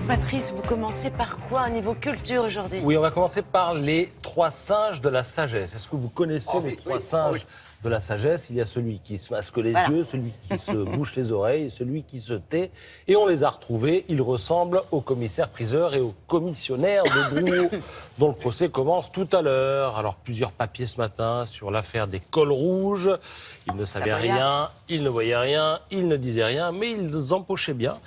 Patrice, vous commencez par quoi au niveau culture aujourd'hui? Oui, on va commencer par les trois singes de la sagesse. Est-ce que vous connaissez les trois singes de la sagesse? Il y a celui qui se masque les yeux, celui qui se bouche les oreilles, celui qui se tait. Et on les a retrouvés. Ils ressemblent au commissaire-priseur et au commissionnaire de Drouot, dont le procès commence tout à l'heure. Alors, plusieurs papiers ce matin sur l'affaire des cols rouges. Ils ne savaient rien, ils ne voyaient rien, ils ne disaient rien, mais ils empochaient bien.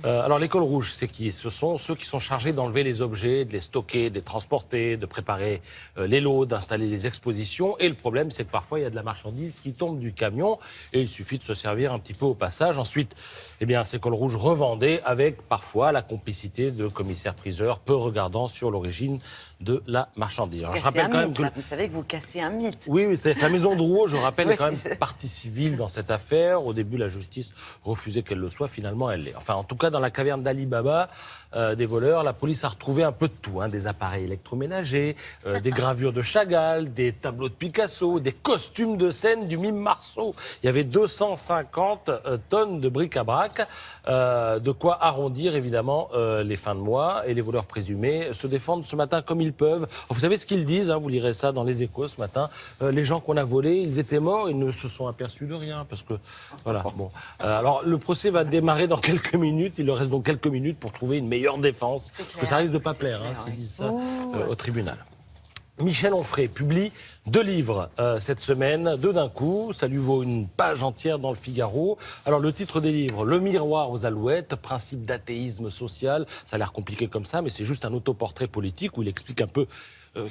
Alors, les cols rouges, c'est qui? Ce sont ceux qui sont chargés d'enlever les objets, de les stocker, de les transporter, de préparer les lots, d'installer les expositions. Et le problème, c'est que parfois, il y a de la marchandise qui tombe du camion et il suffit de se servir un petit peu au passage. Ensuite, eh bien, ces cols rouges revendés avec parfois la complicité de commissaires-priseurs peu regardants sur l'origine de la marchandise. Alors, je rappelle quand même que... Vous savez que vous cassez un mythe. Oui, c'est la maison Drouot, je rappelle, est quand même partie civile dans cette affaire. Au début, la justice refusait qu'elle le soit. Finalement, elle l'est. Enfin, en tout cas, dans la caverne d'Ali Baba, des voleurs, la police a retrouvé un peu de tout. Des appareils électroménagers, des gravures de Chagall, des tableaux de Picasso, des costumes de scène du mime Marceau. Il y avait 250 tonnes de bric-à-brac. De quoi arrondir, évidemment, les fins de mois. Et les voleurs présumés se défendent ce matin comme ils peuvent. Vous savez ce qu'ils disent, vous lirez ça dans les Échos ce matin. Les gens qu'on a volés, ils étaient morts, ils ne se sont aperçus de rien. Parce que, voilà, bon. Alors, le procès va démarrer dans quelques minutes. Il leur reste donc quelques minutes pour trouver une meilleure défense. Parce que ça risque de pas plaire, s'ils disent ça au tribunal. Michel Onfray publie 2 livres cette semaine, 2 d'un coup. Ça lui vaut une page entière dans le Figaro. Alors, le titre des livres, Le miroir aux alouettes, principe d'athéisme social. Ça a l'air compliqué comme ça, mais c'est juste un autoportrait politique où il explique un peu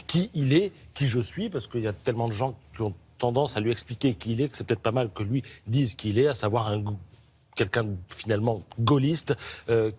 qui il est, qui je suis, parce qu'il y a tellement de gens qui ont tendance à lui expliquer qui il est, que c'est peut-être pas mal que lui dise qui il est, à savoir quelqu'un finalement gaulliste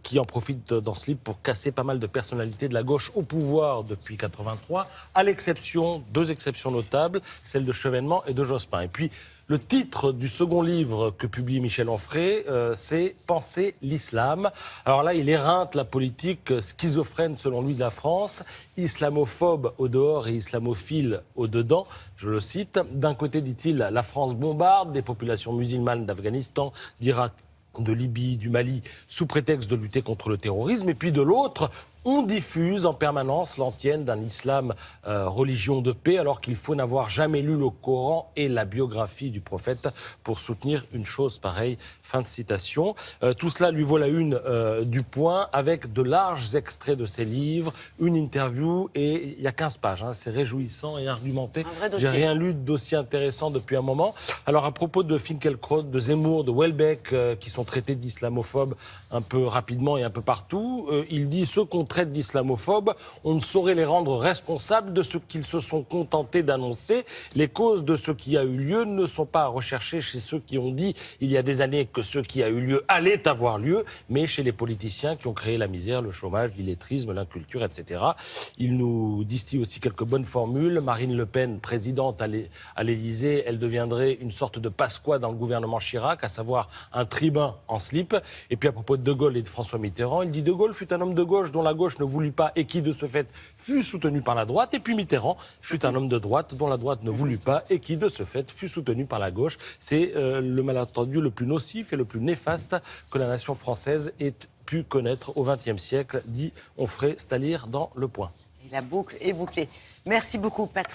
qui en profite dans ce livre pour casser pas mal de personnalités de la gauche au pouvoir depuis 83, à l'exception, 2 exceptions notables, celle de Chevènement et de Jospin. Et puis, le titre du second livre que publie Michel Onfray, c'est « Penser l'islam ». Alors là, il éreinte la politique schizophrène, selon lui, de la France, islamophobe au dehors et islamophile au dedans, je le cite. D'un côté, dit-il, la France bombarde des populations musulmanes d'Afghanistan, d'Irak, de Libye, du Mali, sous prétexte de lutter contre le terrorisme. Et puis de l'autre, on diffuse en permanence l'antienne d'un islam religion de paix, alors qu'il faut n'avoir jamais lu le Coran et la biographie du prophète pour soutenir une chose pareille. Fin de citation. Tout cela lui vaut la une du Point, avec de larges extraits de ses livres, une interview, et il y a 15 pages. C'est réjouissant et argumenté. J'ai rien lu d'aussi intéressant depuis un moment. Alors, à propos de Finkielkraut, de Zemmour, de Houellebecq, qui sont traités d'islamophobes un peu rapidement et un peu partout, il dit ceux qu'on traite d'islamophobes, on ne saurait les rendre responsables de ce qu'ils se sont contentés d'annoncer. Les causes de ce qui a eu lieu ne sont pas à rechercher chez ceux qui ont dit il y a des années que ce qui a eu lieu allait avoir lieu, mais chez les politiciens qui ont créé la misère, le chômage, l'illettrisme, l'inculture, etc. Il nous distille aussi quelques bonnes formules. Marine Le Pen, présidente à l'Élysée, elle deviendrait une sorte de Pasqua dans le gouvernement Chirac, à savoir un tribun en slip. Et puis à propos de De Gaulle et de François Mitterrand, il dit De Gaulle fut un homme de gauche dont la gauche ne voulut pas et qui, de ce fait, fut soutenu par la droite. Et puis Mitterrand fut un homme de droite dont la droite ne voulut pas et qui, de ce fait, fut soutenu par la gauche. C'est le malentendu le plus nocif et le plus néfaste que la nation française ait pu connaître au XXe siècle, dit Onfray, c'est à lire dans Le Point. Et la boucle est bouclée. Merci beaucoup, Patrick.